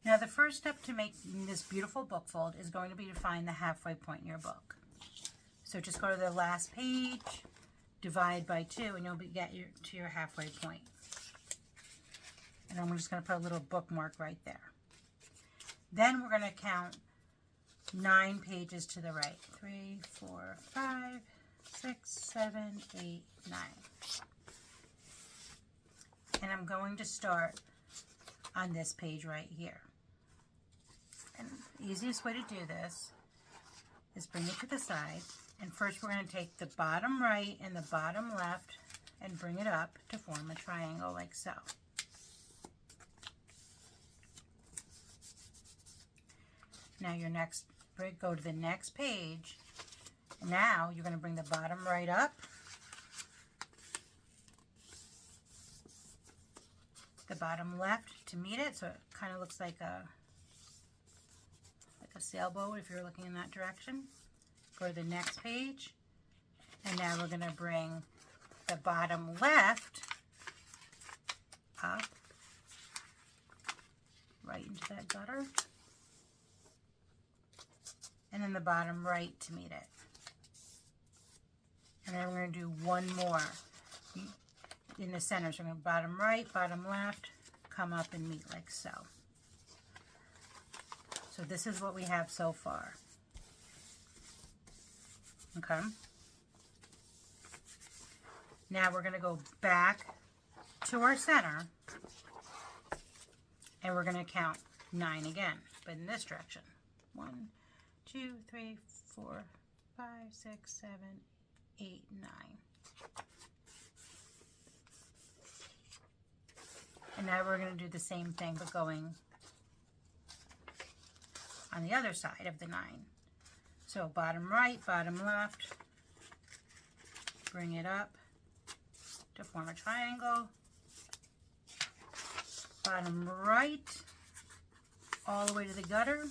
Now the first step to making this beautiful book fold is going to be to find the halfway point in your book. So just go to the last page, divide by 2, and you'll get to your halfway point. And I'm just going to put a little bookmark right there. Then we're going to count 9 pages to the right. 3, 4, 5, 6, 7, 8, 9. And I'm going to start on this page right here. And the easiest way to do this is bring it to the side. And first we're going to take the bottom right and the bottom left and bring it up to form a triangle like so. Now go to the next page. Now you're going to bring the bottom right up, the bottom left to meet it, so it kind of looks like a sailboat if you're looking in that direction. Go to the next page, and now we're going to bring the bottom left up right into that gutter, and then the bottom right to meet it. And then we're going to do one more in the center. So we're going to bottom right, bottom left, come up and meet like so. So this is what we have so far. Okay. Now we're going to go back to our center and we're going to count 9 again, but in this direction. 1, 2, 3, 4, 5, 6, 7, 8, 9. And now we're going to do the same thing, but going on the other side of the 9. So bottom right, bottom left, bring it up to form a triangle. Bottom right, all the way to the gutter.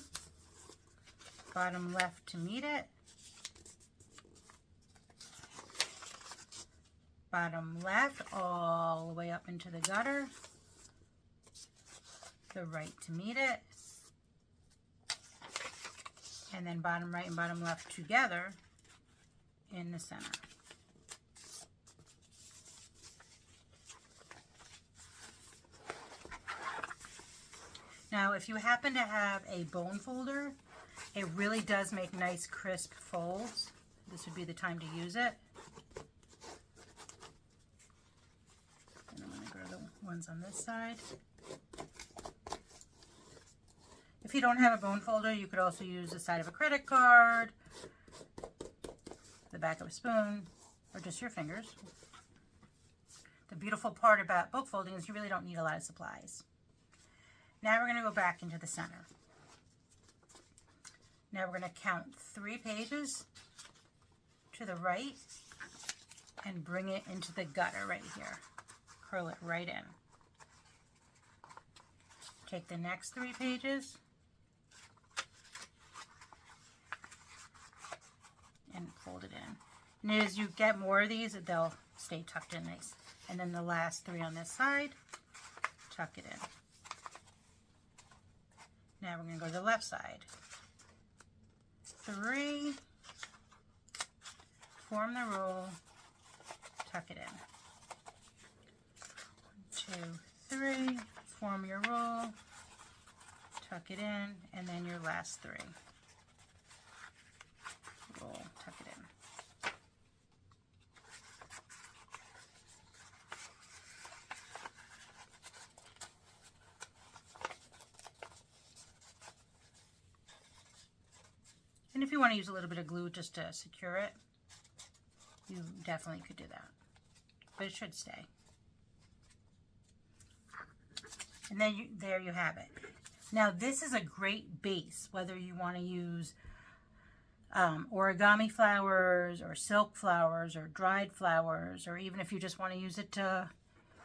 Bottom left to meet it. Bottom left, all the way up into the gutter. The right to meet it. And then bottom right and bottom left together in the center. Now, if you happen to have a bone folder, it really does make nice crisp folds. This would be the time to use it. And I'm going to go to the ones on this side. If you don't have a bone folder, you could also use the side of a credit card, the back of a spoon, or just your fingers. The beautiful part about book folding is you really don't need a lot of supplies. Now we're going to go back into the center. Now we're going to count 3 pages to the right and bring it into the gutter right here. Curl it right in. Take the next 3 pages and fold it in. And as you get more of these, they'll stay tucked in nice. And then the last 3 on this side, tuck it in. Now we're going to go to the left side. 3, form the roll, tuck it in. 1, 2, 3, form your roll, tuck it in, and then your last 3. Roll, tuck it in. And if you want to use a little bit of glue just to secure it, you definitely could do that. But it should stay. And then there you have it. Now this is a great base, whether you want to use origami flowers or silk flowers or dried flowers, or even if you just want to use it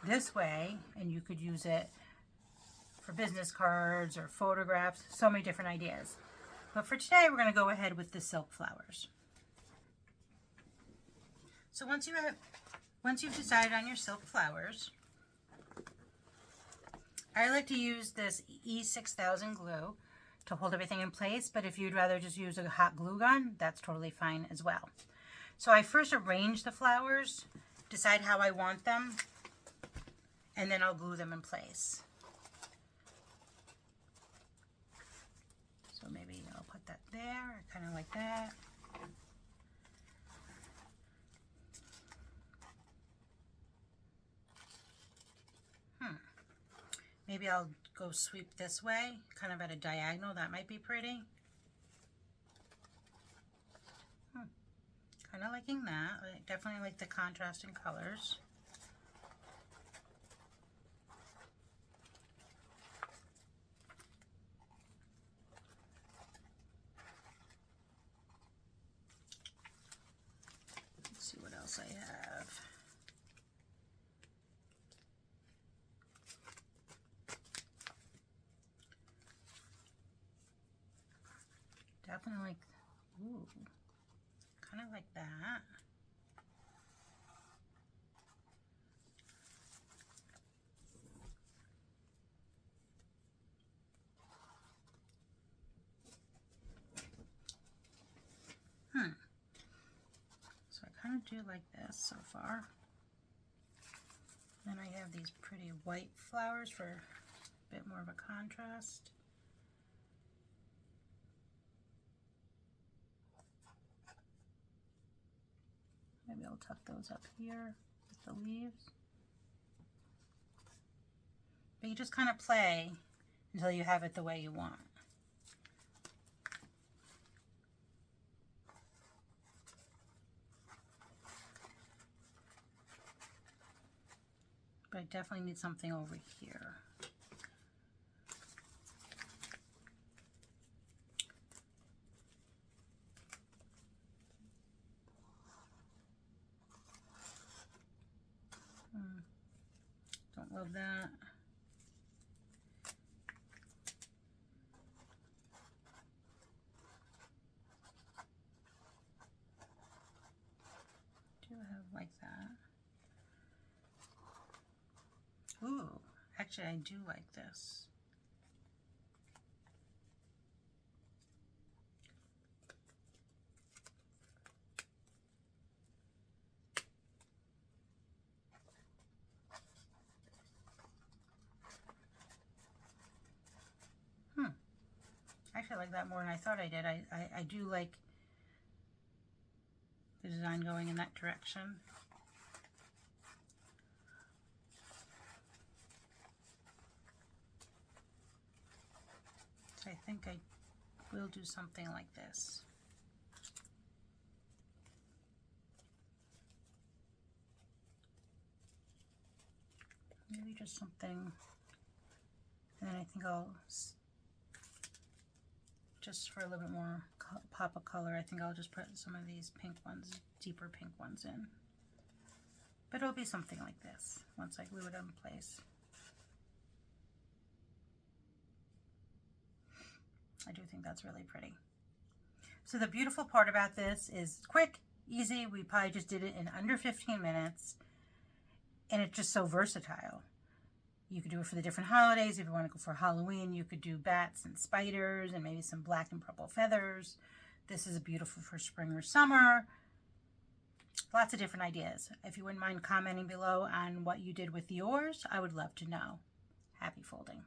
this way, and you could use it for business cards or photographs, so many different ideas. But for today, we're going to go ahead with the silk flowers. So once you've decided on your silk flowers, I like to use this E6000 glue to hold everything in place, but if you'd rather just use a hot glue gun, that's totally fine as well. So I first arrange the flowers, decide how I want them, and then I'll glue them in place. So maybe I'll put that there, kind of like that. Maybe I'll go sweep this way, kind of at a diagonal. That might be pretty. Kind of liking that. I definitely like the contrast in colors. Let's see what else I have. Definitely like, ooh, kind of like that. So I kind of do like this so far. Then I have these pretty white flowers for a bit more of a contrast. Maybe I'll tuck those up here with the leaves. But you just kind of play until you have it the way you want. But I definitely need something over here. Don't love that. Do have like that. Ooh, actually I do like this. Actually, I like that more than I thought I did. I do like the design going in that direction. So I think I will do something like this. Maybe just something, and then I think I'll, just for a little bit more pop of color, I think I'll just put some of these pink ones, deeper pink ones in. But it'll be something like this once I glue it in place. I do think that's really pretty. So the beautiful part about this is quick, easy. We probably just did it in under 15 minutes. And it's just so versatile. You could do it for the different holidays. If you want to go for Halloween, you could do bats and spiders and maybe some black and purple feathers. This is beautiful for spring or summer. Lots of different ideas. If you wouldn't mind commenting below on what you did with yours, I would love to know. Happy folding.